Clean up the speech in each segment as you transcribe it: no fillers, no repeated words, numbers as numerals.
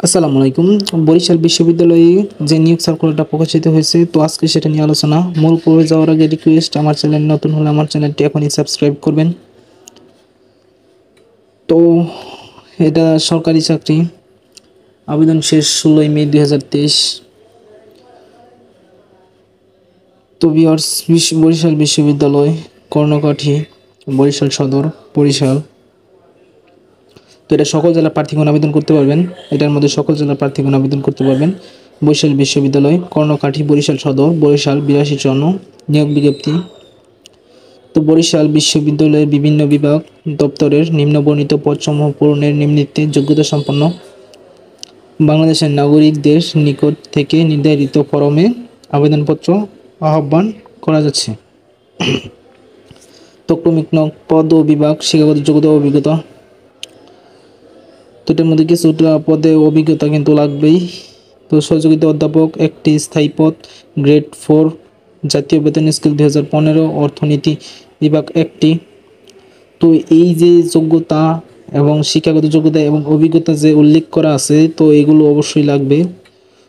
আসসালামু আলাইকুম। বরিশাল বিশ্ববিদ্যালয়ে যে নিয়োগ সার্কুলারটা প্রকাশিত হয়েছে, তো আজকে সেটা নিয়ে আলোচনা। মূল পর্বে যাওয়ার আগে রিকোয়েস্ট, আমার চ্যানেল নতুন হলে আমার চ্যানেলটি এখনই সাবস্ক্রাইব করবেন। তো এটা সরকারি চাকরি, আবেদন শেষ 16 মে 2023। তো ভিউয়ার্স, বরিশাল বিশ্ববিদ্যালয়, কর্ণকাঠি, বরিশাল সদর, বরিশাল। তো এটা সকল জেলার প্রার্থীগণ আবেদন করতে পারবেন। এটার মধ্যে সকল জেলার প্রার্থীগণ আবেদন করতে পারবেন। বরিশাল বিশ্ববিদ্যালয়, কর্ণকাঠি, বরিশাল সদর, বরিশাল 82 নিয়োগ বিজ্ঞপ্তি। তো বরিশাল বিশ্ববিদ্যালয়ের বিভিন্ন বিভাগ দপ্তরের নিম্নবর্ণিত পদসমূহ পূরণের নিম্নিতে যোগ্যতা সম্পন্ন বাংলাদেশের নাগরিকদের নিকট থেকে নির্ধারিত ফরমে আবেদনপত্র আহ্বান করা যাচ্ছে। তো ক্রমিক নং, পদ ও বিভাগ, শিক্ষাগত যোগ্যতা ও অভিজ্ঞতা। তো এটার মধ্যে কিছুটা পদে অভিজ্ঞতা কিন্তু লাগবেই। তো সহযোগিতা অধ্যাপক একটি, স্থায়ী পদ গ্রেড 4, জাতীয় বেতন স্কেল 2015, অর্থনীতি বিভাগ একটি। তো এই যে যোগ্যতা এবং শিক্ষাগত যোগ্যতা এবং অভিজ্ঞতা যে উল্লেখ করা আছে, তো এগুলো অবশ্যই লাগবে।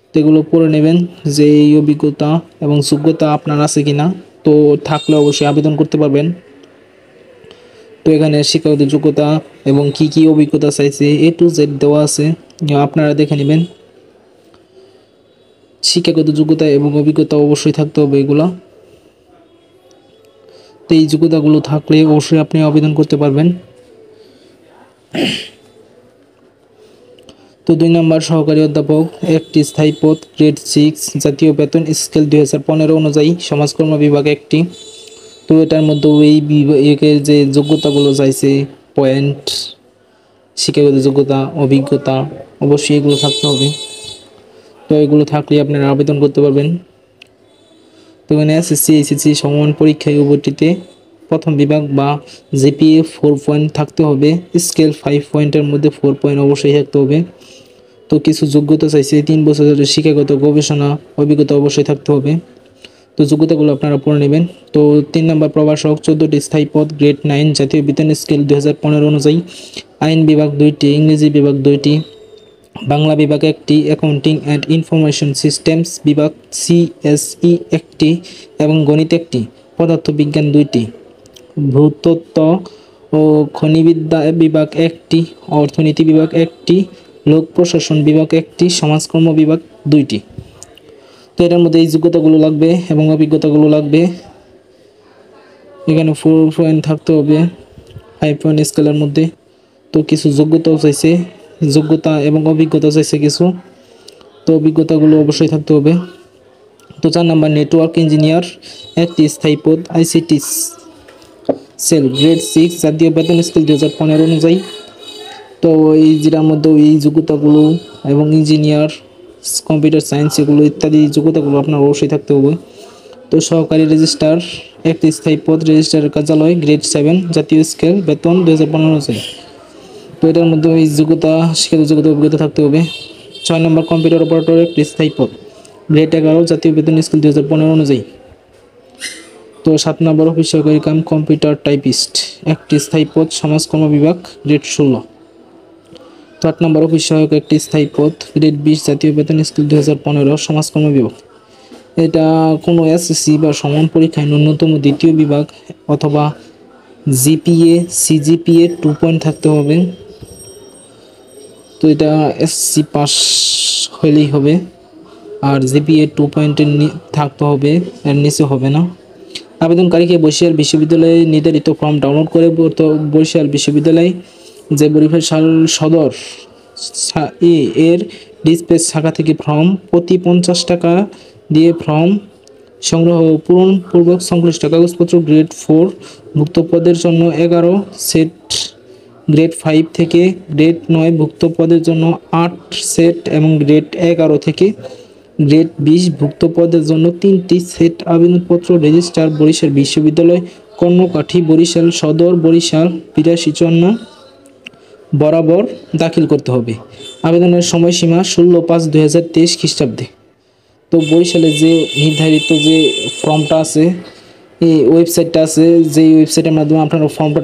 তো এগুলো পড়ে নেবেন যে এই অভিজ্ঞতা এবং যোগ্যতা আপনার আছে কিনা। তো থাকলে অবশ্যই আবেদন করতে পারবেন। তো এখানে শিক্ষাগত যোগ্যতা এবং কি কি অভিজ্ঞতা চাইছে A to Z দেওয়া আছে, আপনারা দেখে নেবেন। শিক্ষাগত যোগ্যতা এবং অভিজ্ঞতা অবশ্যই থাকতে হবে এগুলা। তো এই যোগ্যতাগুলো থাকলে অবশ্যই আপনি আবেদন করতে পারবেন। তো 2 নম্বর, সহকারী অধ্যাপক একটি, স্থায়ী পদ গ্রেড 6, জাতীয় বেতন স্কেল 2015 অনুযায়ী, সমাজকর্ম বিভাগ একটি। তো এটার মধ্যে এই বিভাগের যে যোগ্যতাগুলো চাইছে, পয়েন্ট, শিক্ষাগত যোগ্যতা, অভিজ্ঞতা, অবশ্যই এগুলো থাকতে হবে। তো এগুলো থাকলে আপনারা আবেদন করতে পারবেন। তো এখানে এসএসসি এইচএসসি সমমান পরীক্ষায় উভয়টিতে প্রথম বিভাগ বা জিপিএ 4 পয়েন্ট থাকতে হবে। স্কেল 5 পয়েন্টের মধ্যে 4 পয়েন্ট অবশ্যই থাকতে হবে। তো কিছু যোগ্যতা চাইছে, 3 বছরের শিক্ষাগত গবেষণা অভিজ্ঞতা অবশ্যই থাকতে হবে। তো যোগ্যতাগুলো আপনারা পড়ে নেবেন। তো 3 নম্বর, প্রভাষক 14টি, স্থায়ী পদ গ্রেড 9, জাতীয় বেতন স্কেল 2015 অনুযায়ী, আইন বিভাগ 2টি, ইংরেজি বিভাগ 2টি, বাংলা বিভাগ একটি, অ্যাকাউন্টিং অ্যান্ড ইনফরমেশন সিস্টেমস বিভাগ সিএসই একটি এবং গণিত একটি, পদার্থবিজ্ঞান 2টি, ভূতত্ত্ব ও খনিবিদ্যা বিভাগ একটি, অর্থনীতি বিভাগ একটি, লোক প্রশাসন বিভাগ একটি, সমাজকর্ম বিভাগ 2টি। তো এটার মধ্যে এই যোগ্যতাগুলো লাগবে এবং অভিজ্ঞতাগুলো লাগবে। এখানে 4 পয়েন্ট থাকতে হবে 5 পয়েন্ট স্কেলের মধ্যে। তো কিছু যোগ্যতাও চাইছে, যোগ্যতা এবং অভিজ্ঞতা চাইছে কিছু। তো অভিজ্ঞতাগুলো অবশ্যই থাকতে হবে। তো 4 নম্বর, নেটওয়ার্ক ইঞ্জিনিয়ার একটি, স্থায়ী পদ আইসিটি সেল গ্রেড 6, জাতীয় বেতন স্কেল 2015 অনুযায়ী। তো এই যেটার মধ্যে এই যোগ্যতাগুলো এবং ইঞ্জিনিয়ার, কম্পিউটার সায়েন্স, এগুলো ইত্যাদি যোগ্যতাগুলো আপনার অবশ্যই থাকতে হবে। তো সহকারী রেজিস্ট্রার একটি, স্থায়ী পদ রেজিস্ট্রারের কার্যালয় গ্রেড 7, জাতীয় স্কেল বেতন 2015 অনুযায়ী। তো এটার মধ্যে এই যোগ্যতা, শিক্ষাগত যোগ্যতা, অভিজ্ঞতা থাকতে হবে। 6 নম্বর, কম্পিউটার অপারেটর একটি, স্থায়ী পদ গ্রেড 11, জাতীয় বেতন স্কেল 2015 অনুযায়ী। তো 7 নম্বর, অফিস সহকারী কাম কম্পিউটার টাইপিস্ট একটি, স্থায়ী পদ সমাজকর্ম বিভাগ গ্রেড 16। তো 8 নম্বর, অফিস সহায়ক একটি, স্থায়ী পদ গ্রেড 20, জাতীয় বেতন স্কেল 2015, সমাজকর্ম বিভাগ। এটা কোনো এসএসসি বা সমান পরীক্ষায় ন্যূনতম দ্বিতীয় বিভাগ অথবা জিপিএ সিজিপিএ 2 পয়েন্ট থাকতে হবে। তো এটা এসএসসি পাস হলেই হবে, আর জিপিএ 2 পয়েন্টের থাকতে হবে, এর নিচে হবে না। আবেদনকারীকে বরিশাল বিশ্ববিদ্যালয়ে নির্ধারিত ফর্ম ডাউনলোড করে বরিশাল বিশ্ববিদ্যালয় যে বরিশাল সদর এর ডিসপ্যাচ শাখা থেকে ফর্ম প্রতি 50 টাকা দিয়ে ফর্ম সংগ্রহ পূরণপূর্বক সংশ্লিষ্ট কাগজপত্র গ্রেড 4 ভুক্ত পদের জন্য 11 সেট, গ্রেড 5 থেকে গ্রেড 9 ভুক্ত পদের জন্য 8 সেট এবং গ্রেড 11 থেকে গ্রেড 20 ভুক্ত পদের জন্য 3টি সেট আবেদনপত্র রেজিস্ট্রার বরিশাল বিশ্ববিদ্যালয়, কর্ণকাঠি, বরিশাল সদর, বরিশাল 8254 বরাবর দাখিল করতে হবে। আবেদনের সময়সীমা 16/5/2023 খ্রিস্টাব্দে। তো বরিশালে যে নির্ধারিত যে ফর্মটা আছে, এই ওয়েবসাইটটা আছে, যেই ওয়েবসাইটের মাধ্যমে আপনারা ফর্মটা